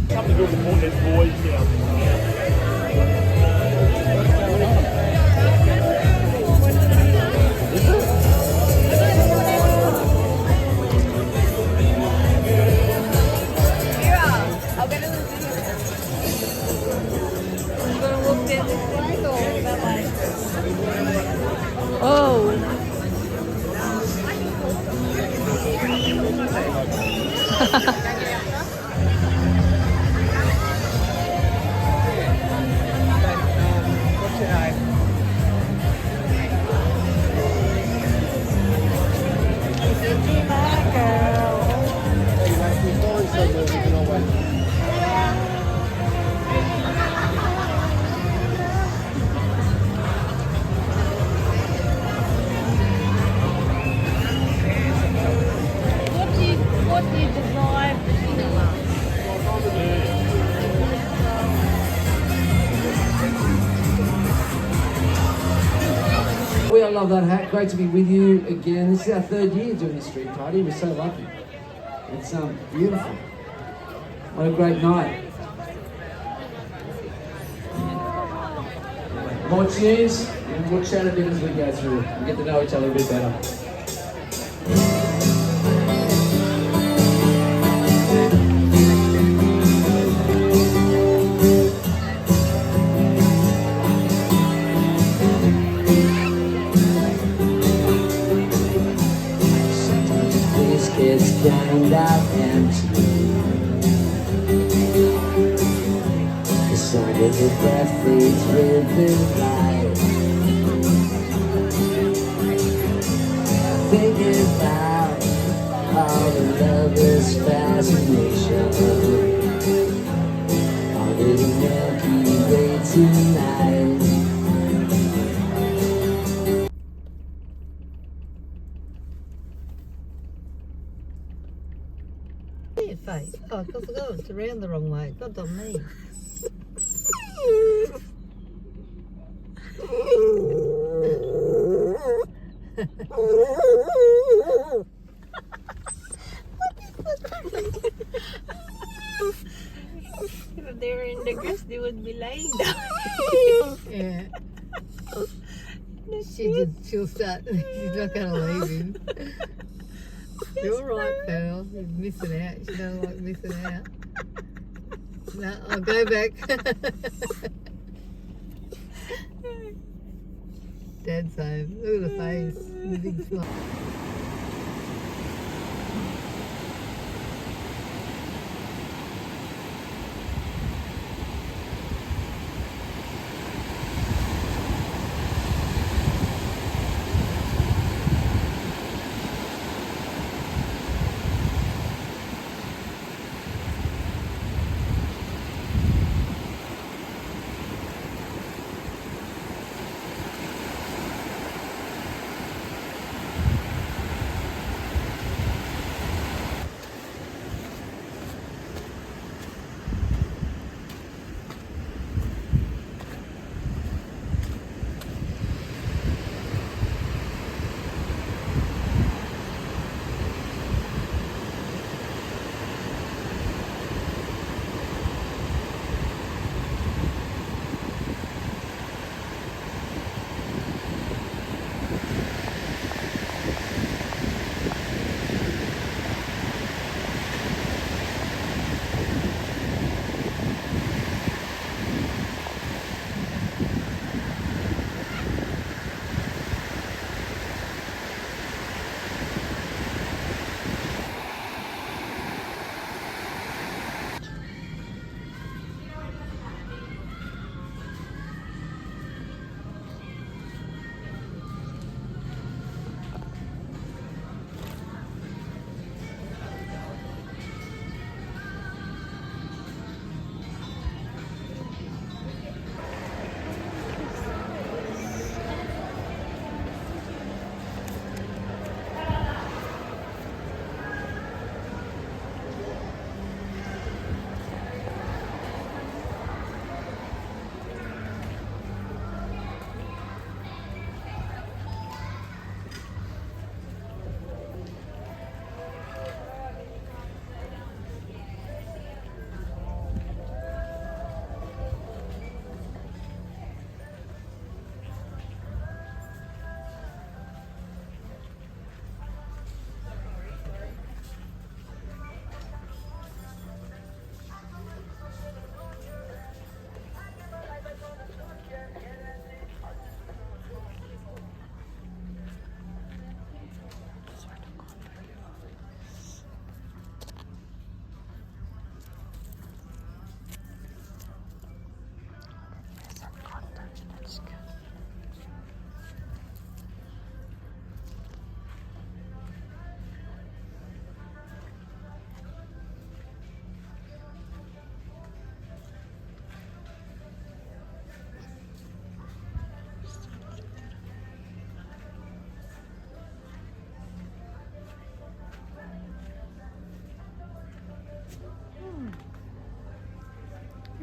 Something to do with the Boys We all love that hat. Great to be with you again. This is our third year doing the street party. We're so lucky. It's beautiful. What a great night. More tunes, and we'll chat a bit as we go through and get to know each other a bit better. It's kind of empty. The song of the breath fades with the light. Think about all the lovers' fascination. Under the Milky Way tonight. Face. Oh, because I got it around the wrong way. God on me. If they were in the grass, they would be lying down. Yeah. She'll start. She's not going to leave him. You're right, Pearl. You're missing out. She doesn't like missing out. No, I'll go back. Dad's home. Look at the face. The big smile.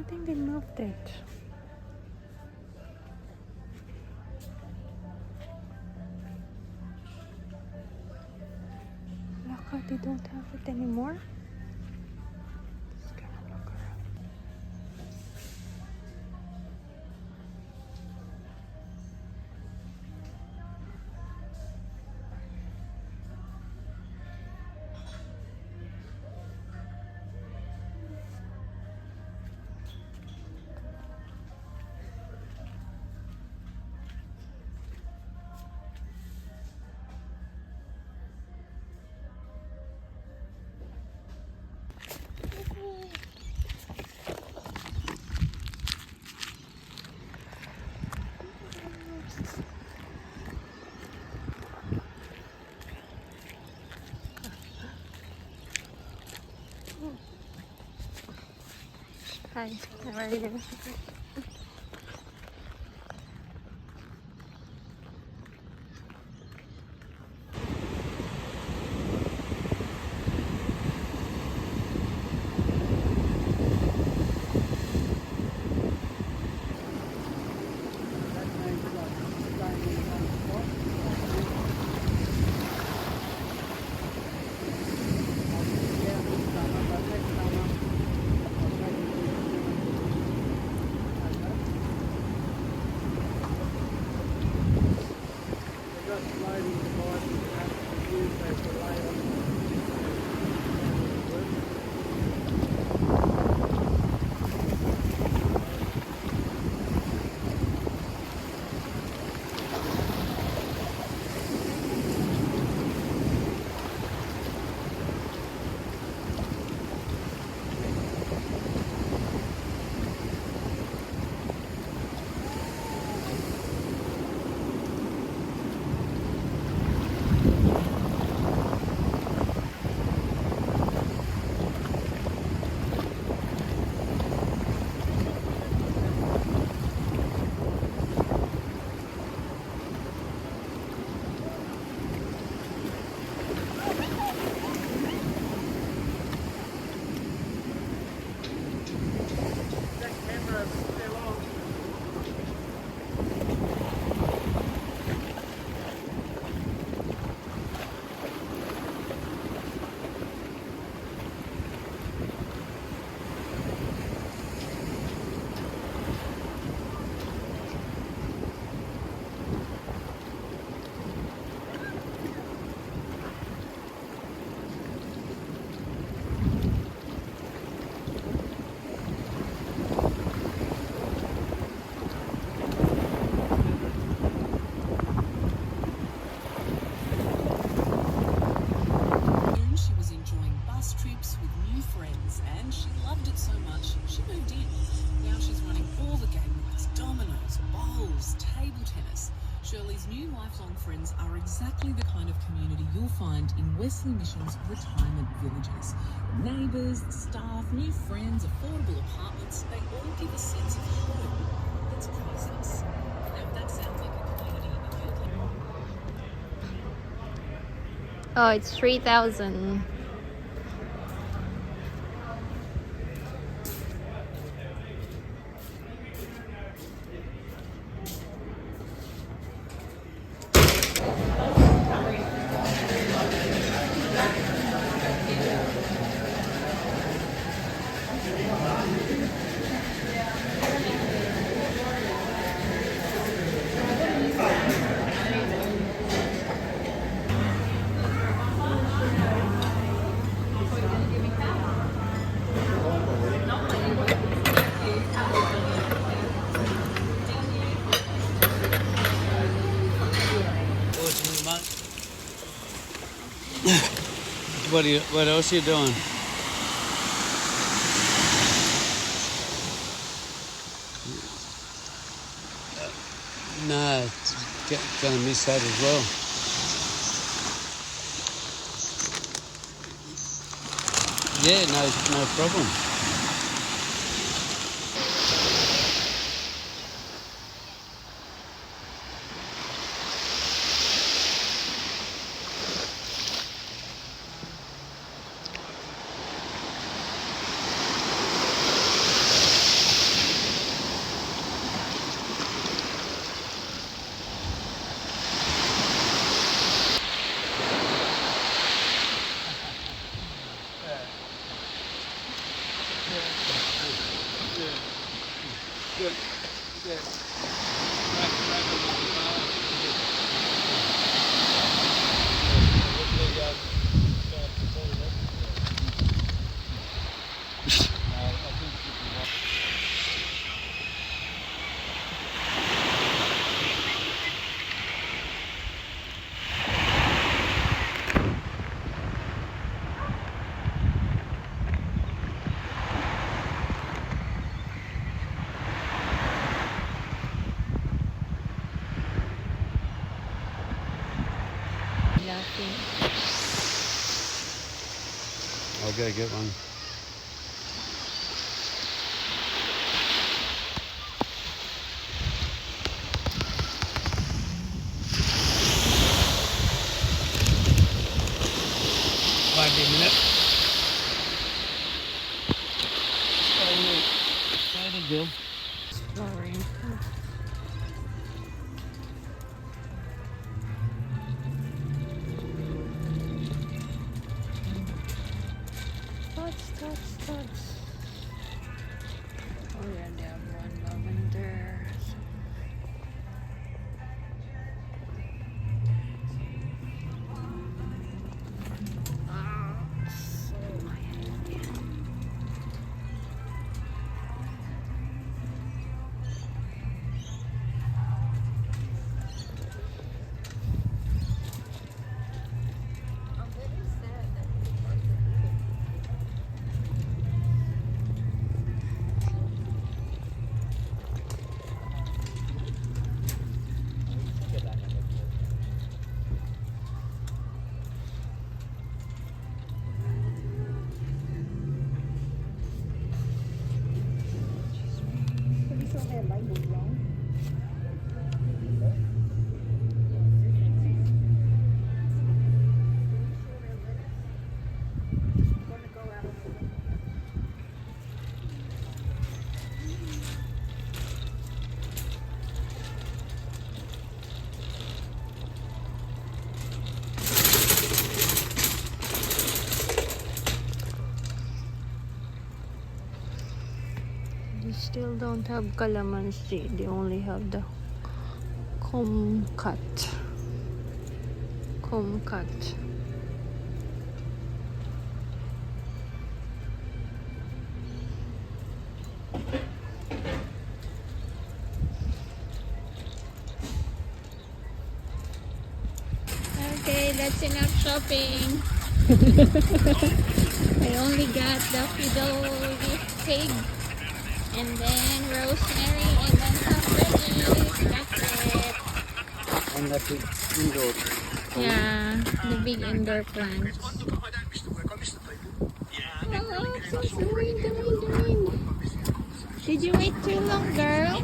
think they moved it. Look, they don't have it anymore. Just gonna look around. Hi, how are you? She was enjoying bus trips with new friends and she loved it so much she moved in. Now she's running all the game nights, dominoes, bowls, table tennis. Shirley's new lifelong friends are exactly the kind of community you'll find in Wesley Mission's retirement villages. The neighbours, the staff, new friends, affordable apartments, they all give a sense of home that's priceless. Now that sounds like a community in the UK. Oh, it's 3,000. What else are you doing? Nah, gonna miss that as well. Yeah, no problem. Laughing. I'll go get one. Might be a minute. Excited, Bill. Exploring. Tots. Oh yeah, they have one lavender. They still don't have calamansi. They only have the kumquat. Okay, that's enough shopping. I only got the fiddle leaf pig, and then rosemary, and then some veggies. That's it. And that big indoor. Yeah, the big indoor plants. Oh, so sweet, doing. Did you wait too long, girl?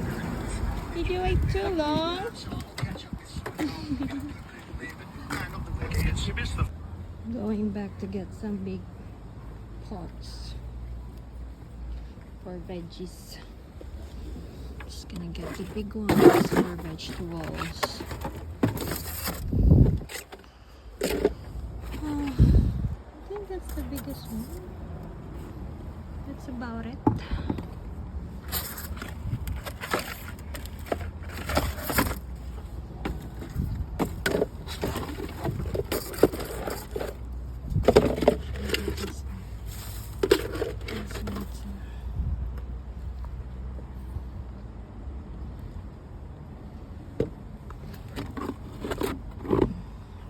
Did you wait too long? Going back to get some big pots for veggies. Just gonna get the big ones for vegetables. I think that's the biggest one. That's about it.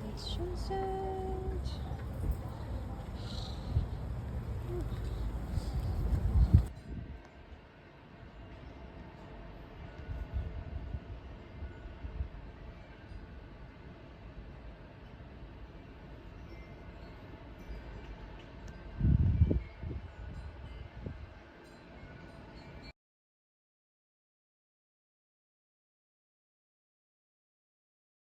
Let's choose it.